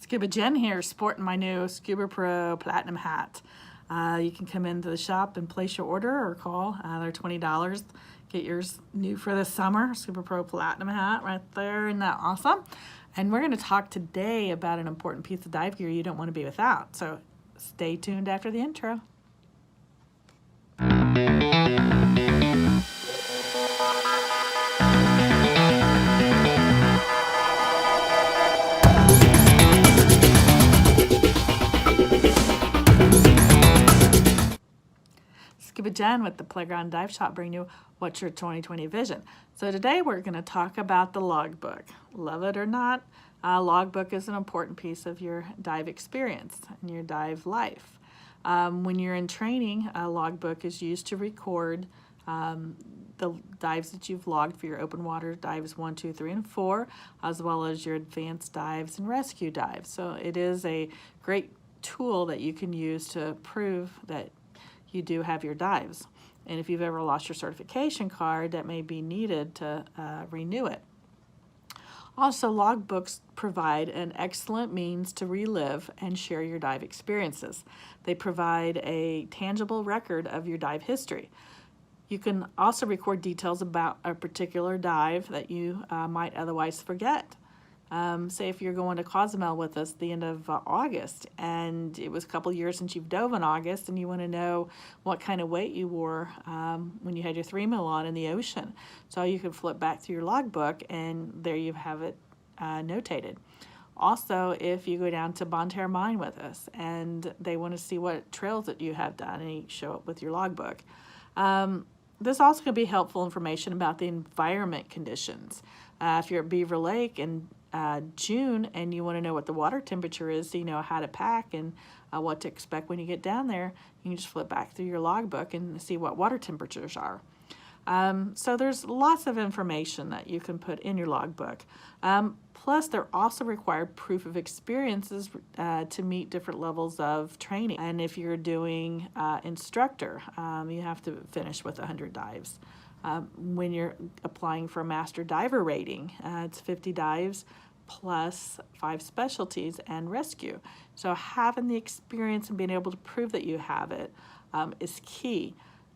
Scuba Jenn here, sporting my new Scuba Pro Platinum hat. You can come into the shop and place your order or call. They're $20. Get yours new for this summer. Scuba Pro Platinum hat right there. Isn't that awesome? And we're going to talk today about an important piece of dive gear you don't want to be without. So stay tuned after the intro. Scuba Jenn with the Playground Dive Shop bringing you What's Your 2020 Vision. So today we're going to talk about the logbook. Love it or not, a logbook is an important piece of your dive experience and your dive life. When you're in training, a logbook is used to record the dives that you've logged for your open water dives 1, 2, 3, and 4, as well as your advanced dives and rescue dives. So it is a great tool that you can use to prove that you do have your dives. And if you've ever lost your certification card, that may be needed to renew it. Also, logbooks provide an excellent means to relive and share your dive experiences. They provide a tangible record of your dive history. You can also record details about a particular dive that you might otherwise forget. Say if you're going to Cozumel with us the end of August, and it was a couple years since you've dove in August, and you want to know what kind of weight you wore when you had your 3-mil on in the ocean. So you can flip back through your logbook, and there you have it notated. Also, if you go down to Bon Terre Mine with us, and they want to see what trails that you have done, and you show up with your logbook. This also can be helpful information about the environment conditions. If you're at Beaver Lake in June and you want to know what the water temperature is, so you know how to pack and what to expect when you get down there, you can just flip back through your logbook and see what water temperatures are. So there's lots of information that you can put in your logbook. Plus, they're also required proof of experiences to meet different levels of training. And if you're doing instructor, you have to finish with 100 dives. When you're applying for a master diver rating, it's 50 dives plus 5 specialties and rescue. So having the experience and being able to prove that you have it is key.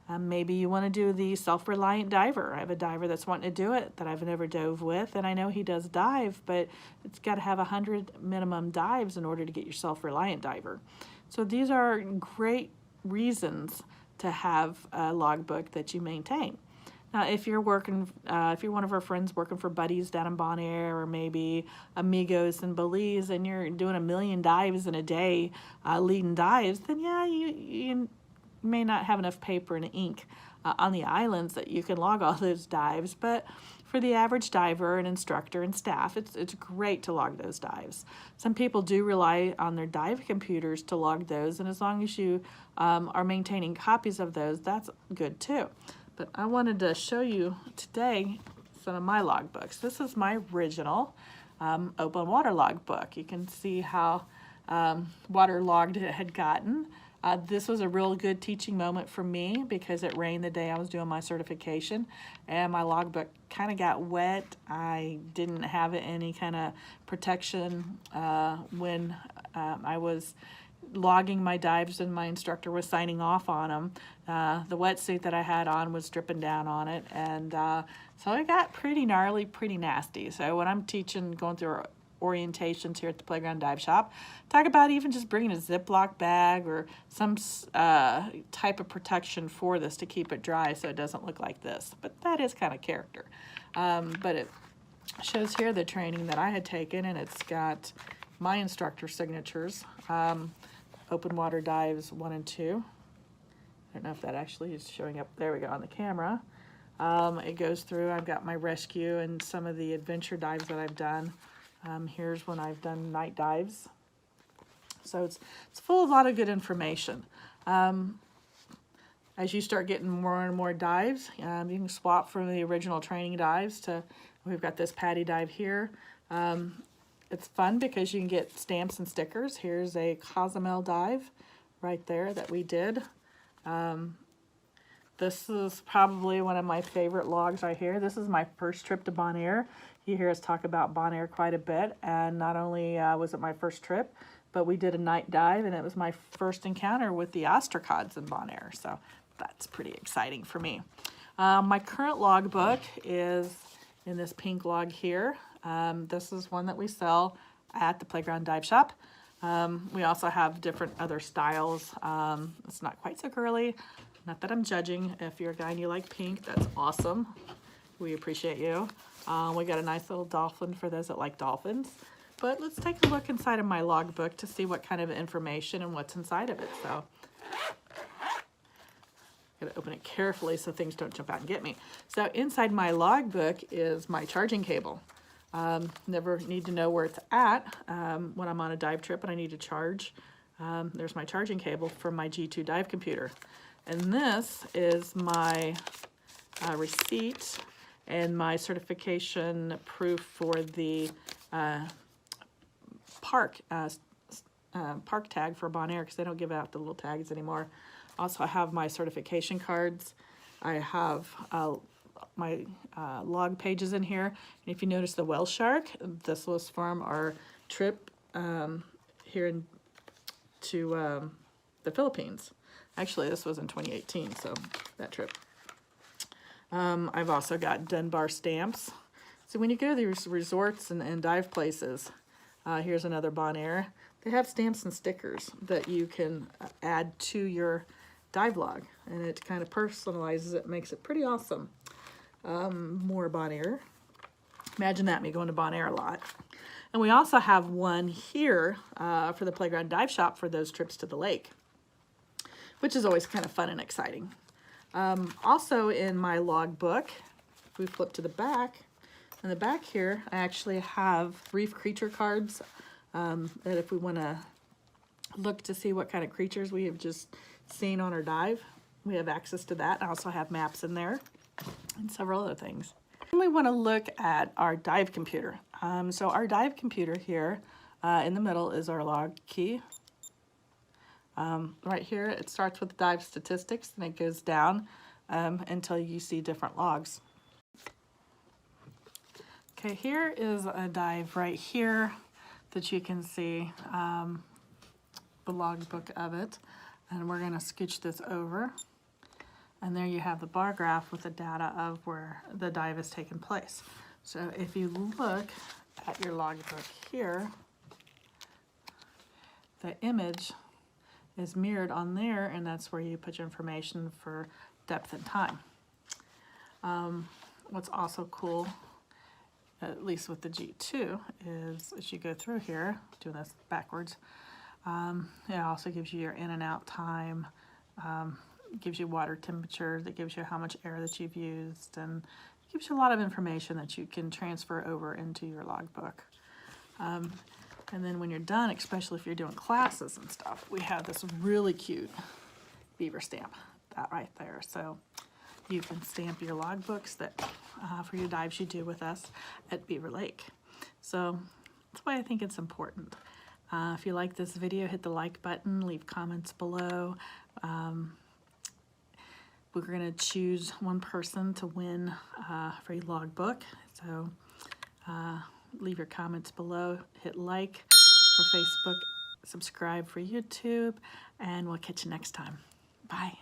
Maybe you want to do the self-reliant diver. I have a diver that's wanting to do it that I've never dove with, and I know he does dive, but it's got to have 100 minimum dives in order to get your self-reliant diver. So these are great reasons to have a logbook that you maintain. Now, if you're working, if you're one of our friends working for buddies down in Bon Air or maybe Amigos in Belize, and you're doing 1 million dives in a day, leading dives, then yeah, you may not have enough paper and ink on the islands that you can log all those dives, but for the average diver and instructor and staff, it's great to log those dives. Some people do rely on their dive computers to log those, and as long as you are maintaining copies of those, that's good too. But I wanted to show you today some of my logbooks. This is my original open water logbook. You can see how waterlogged it had gotten. This was a real good teaching moment for me because it rained the day I was doing my certification and my logbook kind of got wet. I didn't have any kind of protection when I was logging my dives and my instructor was signing off on them. The wetsuit that I had on was dripping down on it, and so it got pretty gnarly, pretty nasty. So when I'm teaching, going through orientations here at the Playground Dive Shop, talk about even just bringing a Ziploc bag or some type of protection for this to keep it dry so it doesn't look like this. But that is kind of character. But it shows here the training that I had taken, and it's got my instructor signatures. Open water dives 1 and 2. I don't know if that actually is showing up. There we go on the camera. It goes through. I've got my rescue and some of the adventure dives that I've done. Here's when I've done night dives. So it's full of a lot of good information. As you start getting more and more dives, you can swap from the original training dives to, we've got this patty dive here. It's fun because you can get stamps and stickers. Here's a Cozumel dive right there that we did. This is probably one of my favorite logs right here. This is my first trip to Bon Air. You hear us talk about Bonaire quite a bit, and not only was it my first trip, but we did a night dive, and it was my first encounter with the ostracods in Bonaire, so that's pretty exciting for me. My current logbook is in this pink log here. This is one that we sell at the Playground Dive Shop. We also have different other styles. It's not quite so girly. Not that I'm judging. If you're a guy and you like pink, that's awesome. We appreciate you. We got a nice little dolphin for those that like dolphins. But let's take a look inside of my logbook to see what kind of information and what's inside of it. So, gotta open it carefully so things don't jump out and get me. So inside my logbook is my charging cable. Never need to know where it's at when I'm on a dive trip and I need to charge. There's my charging cable for my G2 dive computer. And this is my receipt and my certification proof for the park tag for Bonaire, because they don't give out the little tags anymore. Also, I have my certification cards. I have my log pages in here. And if you notice the whale shark, this was from our trip here to the Philippines. Actually, this was in 2018, so that trip. I've also got Dunbar stamps. So when you go to these resorts and dive places, here's another Bonaire. They have stamps and stickers that you can add to your dive log, and it kind of personalizes it, makes it pretty awesome. More Bonaire. Imagine that, me going to Bonaire a lot. And we also have one here for the Playground Dive Shop for those trips to the lake, which is always kind of fun and exciting. Also in my log book, if we flip to the back, in the back here, I actually have reef creature cards that if we want to look to see what kind of creatures we have just seen on our dive, we have access to that. I also have maps in there and several other things. Then we want to look at our dive computer. So our dive computer here in the middle is our log key. Right here, it starts with dive statistics and it goes down until you see different logs. Okay, here is a dive right here that you can see the logbook of it. And we're going to scooch this over. And there you have the bar graph with the data of where the dive has taken place. So if you look at your logbook here, the image is mirrored on there, and that's where you put your information for depth and time. What's also cool, at least with the G2, is as you go through here, doing this backwards, it also gives you your in and out time, gives you water temperature, that gives you how much air that you've used, and gives you a lot of information that you can transfer over into your logbook. And then when you're done, especially if you're doing classes and stuff, we have this really cute beaver stamp, that right there. So you can stamp your logbooks that for your dives you do with us at Beaver Lake. So that's why I think it's important. If you like this video, hit the like button, leave comments below. We're going to choose one person to win a free logbook. So leave your comments below, hit like for Facebook, subscribe for YouTube, and we'll catch you next time. Bye.